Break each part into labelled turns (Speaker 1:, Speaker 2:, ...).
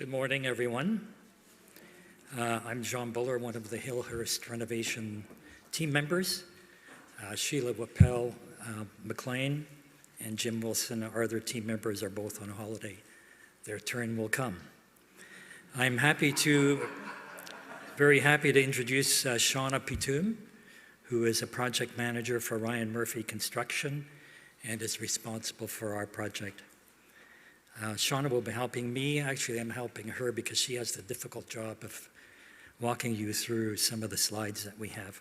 Speaker 1: Good morning, everyone. I'm John Buller, one of the Hillhurst Renovation team members. Sheila Wappel McLean and Jim Wilson, our other team members, are both on holiday. Their turn will come. I'm very happy to introduce Shauna Pitoum, who is a project manager for Ryan Murphy Construction and is responsible for our project. Shauna will be helping me. Actually, I'm helping her because she has the difficult job of walking you through some of the slides that we have.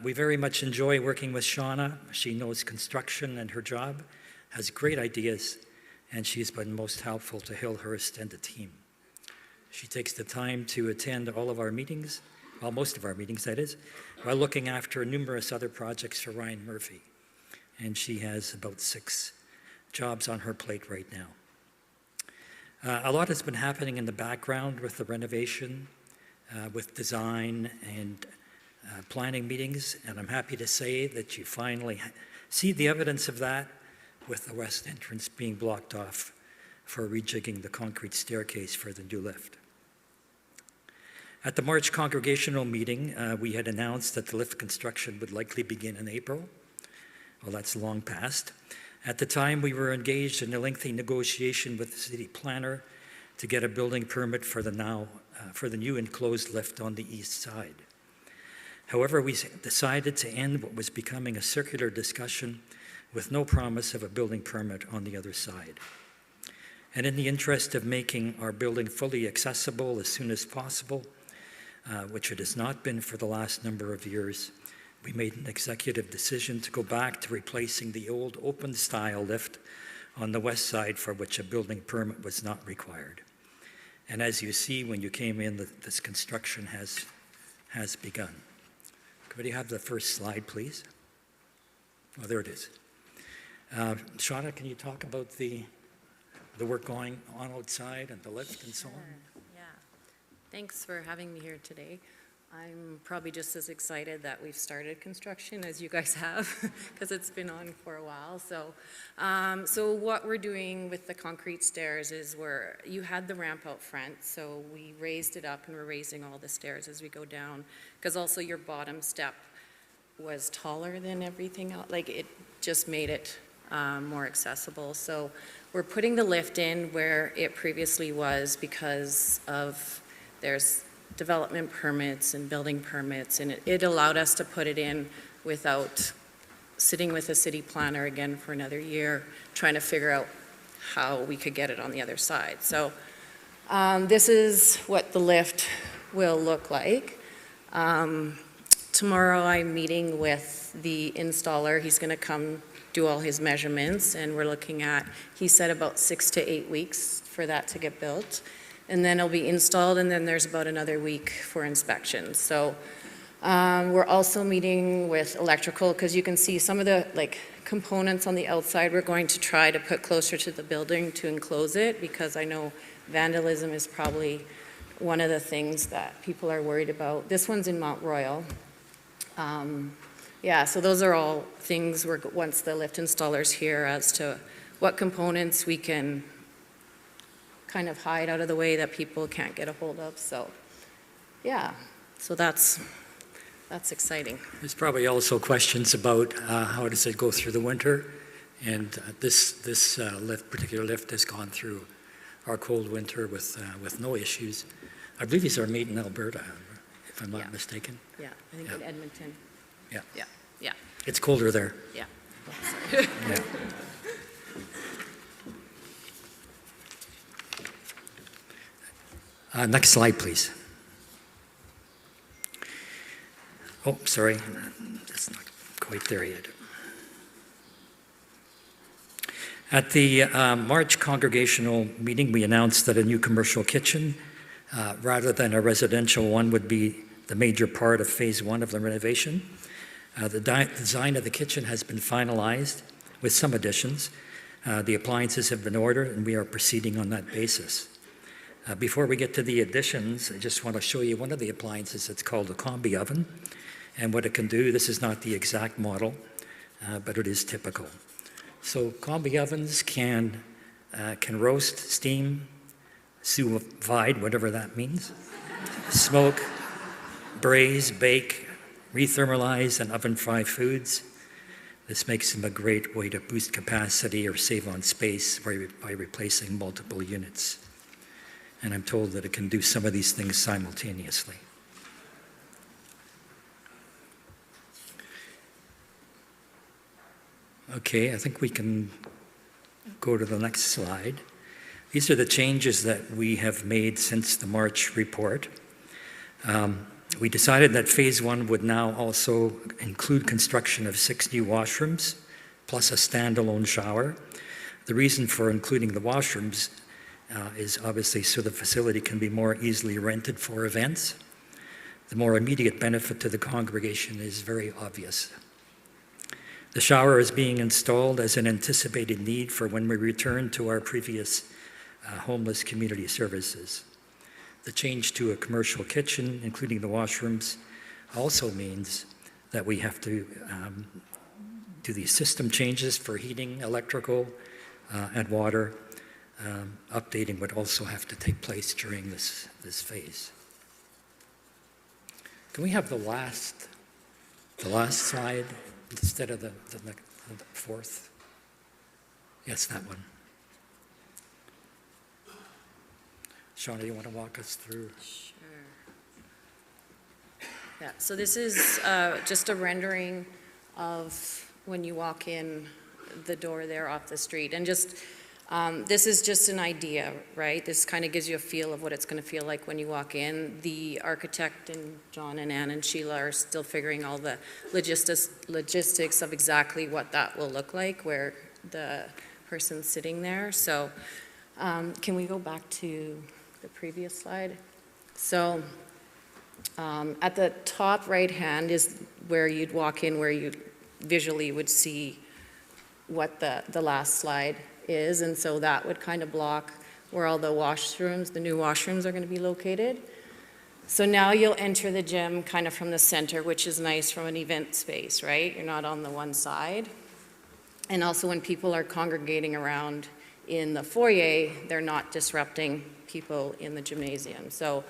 Speaker 1: We very much enjoy working with Shauna. She knows construction and her job, has great ideas, and she's been most helpful to Hillhurst and the team. She takes the time to attend all of our meetings, well, most of our meetings, that is, while looking after numerous other projects for Ryan Murphy. And she has about 6 jobs on her plate right now. A lot has been happening in the background with the renovation, with design and planning meetings, and I'm happy to say that you finally see the evidence of that with the west entrance being blocked off for rejigging the concrete staircase for the new lift. At the March congregational meeting, we had announced that the lift construction would likely begin in April. Well, that's long past. At the time, we were engaged in a lengthy negotiation with the city planner to get a building permit for the new enclosed lift on the east side. However, we decided to end what was becoming a circular discussion with no promise of a building permit on the other side. And in the interest of making our building fully accessible as soon as possible, which it has not been for the last number of years, we made an executive decision to go back to replacing the old open-style lift on the west side for which a building permit was not required. And as you see when you came in, this construction has begun. Could you have the first slide, please? Oh, there it is. Shauna, can you talk about the work going on outside and the lift and so on?
Speaker 2: Yeah. Thanks for having me here today. I'm probably just as excited that we've started construction as you guys have because it's been on for a while. So what we're doing with the concrete stairs is you had the ramp out front, so we raised it up and we're raising all the stairs as we go down because also your bottom step was taller than everything else. Like it just made it more accessible. So we're putting the lift in where it previously was because of there's development permits and building permits, and it allowed us to put it in without sitting with a city planner again for another year, trying to figure out how we could get it on the other side. So this is what the lift will look like. Tomorrow I'm meeting with the installer. He's going to come do all his measurements, and we're looking at, he said about 6 to 8 weeks for that to get built. And then it'll be installed, and then there's about another week for inspection. So we're also meeting with electrical, because you can see some of the components on the outside we're going to try to put closer to the building to enclose it, because I know vandalism is probably one of the things that people are worried about. This one's in Mount Royal. Yeah, so those are all things once the lift installer's here as to what components we can kind of hide out of the way that people can't get a hold of. So yeah, so that's exciting.
Speaker 1: There's probably also questions about how does it go through the winter, and this particular lift has gone through our cold winter with no issues. I believe these are made in Alberta, if I'm not mistaken.
Speaker 2: Yeah, I think in Edmonton.
Speaker 1: Yeah.
Speaker 2: Yeah, yeah.
Speaker 1: It's colder there.
Speaker 2: Yeah.
Speaker 1: Yeah. Next slide, please. Oh, sorry, that's not quite there yet. At the March congregational meeting, we announced that a new commercial kitchen, rather than a residential one, would be the major part of phase 1 of the renovation. The design of the kitchen has been finalized with some additions. The appliances have been ordered, and we are proceeding on that basis. Before we get to the additions, I just want to show you one of the appliances. It's called a combi oven, and what it can do, this is not the exact model, but it is typical. So combi ovens can roast, steam, sous vide, whatever that means, smoke, braise, bake, rethermalize, and oven fry foods. This makes them a great way to boost capacity or save on space by replacing multiple units. And I'm told that it can do some of these things simultaneously. Okay, I think we can go to the next slide. These are the changes that we have made since the March report. We decided that phase 1 would now also include construction of 6 new washrooms, plus a standalone shower. The reason for including the washrooms is obviously so the facility can be more easily rented for events. The more immediate benefit to the congregation is very obvious. The shower is being installed as an anticipated need for when we return to our previous homeless community services. The change to a commercial kitchen, including the washrooms, also means that we have to do these system changes for heating, electrical, and water. Updating would also have to take place during this phase. Can we have the last slide instead of the fourth? Yes, that one. Shauna, you want to walk us through?
Speaker 2: Sure. Yeah, so this is just a rendering of when you walk in the door there off the street. And just, this is just an idea, right? This kind of gives you a feel of what it's going to feel like when you walk in. The architect and John and Ann and Sheila are still figuring all the logistics of exactly what that will look like, where the person's sitting there. So can we go back to the previous slide? So at the top right hand is where you'd walk in, where you visually would see what the last slide is, and so that would kind of block where all the washrooms, the new washrooms, are going to be located. So now you'll enter the gym kind of from the center, which is nice from an event space, right? You're not on the one side. And also when people are congregating around in the foyer, they're not disrupting people in the gymnasium. So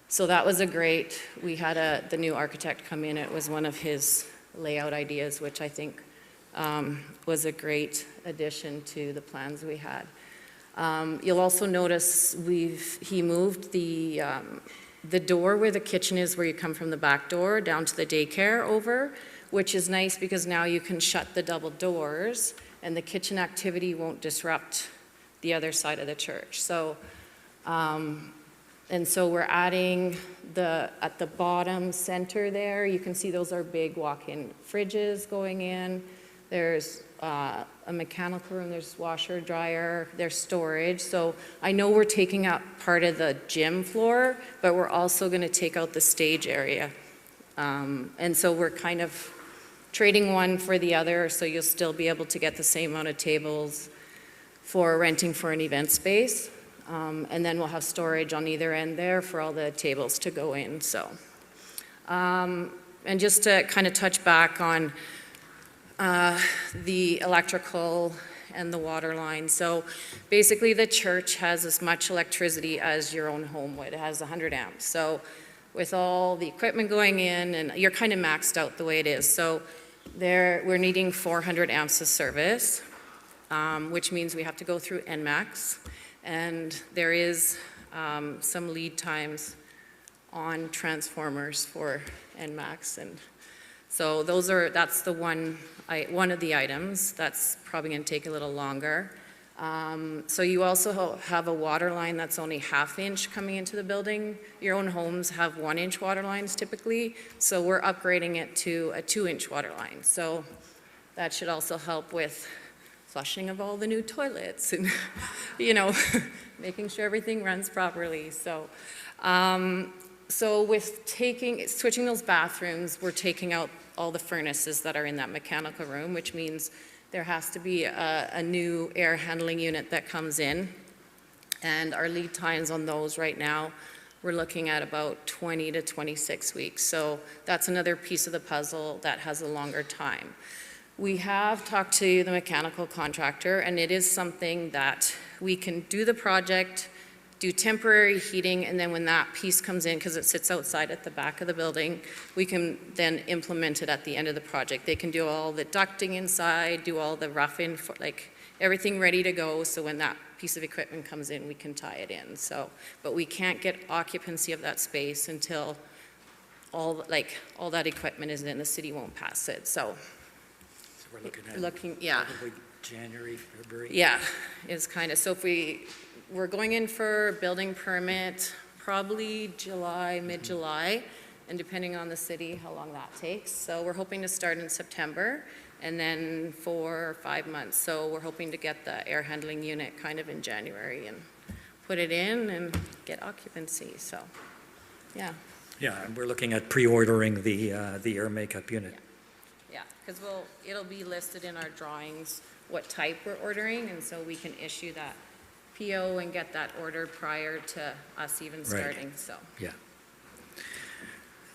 Speaker 2: that was a great, we had the new architect come in. It was one of his layout ideas, which I think was a great addition to the plans we had. You'll also notice he moved the door where the kitchen is, where you come from the back door, down to the daycare over, which is nice because now you can shut the double doors and the kitchen activity won't disrupt the other side of the church. So, and so we're adding at the bottom center there, you can see those are big walk-in fridges going in. There's a mechanical room, there's washer, dryer, there's storage. So I know we're taking out part of the gym floor, but we're also gonna take out the stage area. And so we're kind of trading one for the other, so you'll still be able to get the same amount of tables for renting for an event space. And then we'll have storage on either end there for all the tables to go in, so. And just to kind of touch back on the electrical and the water line. So basically the church has as much electricity as your own home would. It has 100 amps. So with all the equipment going in, and you're kind of maxed out the way it is. So we're needing 400 amps of service, which means we have to go through NMAX. And there is some lead times on transformers for NMAX. And so that's the one of the items that's probably going to take a little longer. So you also have a water line that's only 1/2 inch coming into the building. Your own homes have 1-inch water lines typically, so we're upgrading it to a 2-inch water line. So that should also help with flushing of all the new toilets and, you know, making sure everything runs properly. So with switching those bathrooms, we're taking out all the furnaces that are in that mechanical room, which means there has to be a new air handling unit that comes in. And our lead times on those right now, we're looking at about 20 to 26 weeks. So that's another piece of the puzzle that has a longer time. We have talked to the mechanical contractor, and it is something that we can do the project do temporary heating, and then when that piece comes in, because it sits outside at the back of the building, we can then implement it at the end of the project. They can do all the ducting inside, do all the roughing, like everything ready to go, so when that piece of equipment comes in, we can tie it in. So, but we can't get occupancy of that space until all that equipment is in. The city won't pass it, so.
Speaker 1: So we're looking at
Speaker 2: yeah.
Speaker 1: probably January, February?
Speaker 2: Yeah, it's kind of, so if we're going in for a building permit, probably July, mid-July, and depending on the city, how long that takes. So we're hoping to start in September, and then 4 or 5 months. So we're hoping to get the air handling unit kind of in January and put it in and get occupancy, so, yeah.
Speaker 1: Yeah, and we're looking at pre-ordering the air makeup unit.
Speaker 2: Yeah, because it'll be listed in our drawings what type we're ordering, and so we can issue that PO and get that ordered prior to us even starting, so.
Speaker 1: Yeah.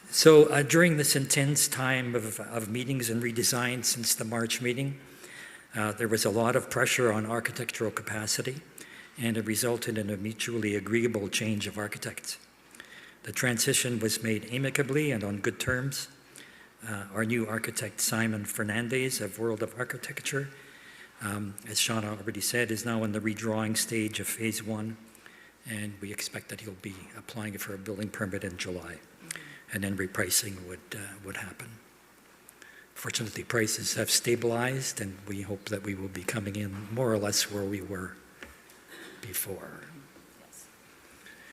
Speaker 1: So during this intense time of meetings and redesign since the March meeting, there was a lot of pressure on architectural capacity, and it resulted in a mutually agreeable change of architects. The transition was made amicably and on good terms. Our new architect, Simon Fernandez of World of Architecture, as Shauna already said, is now in the redrawing stage of phase 1, and we expect that he'll be applying for a building permit in July, and then repricing would happen. Fortunately, prices have stabilized, and we hope that we will be coming in more or less where we were before.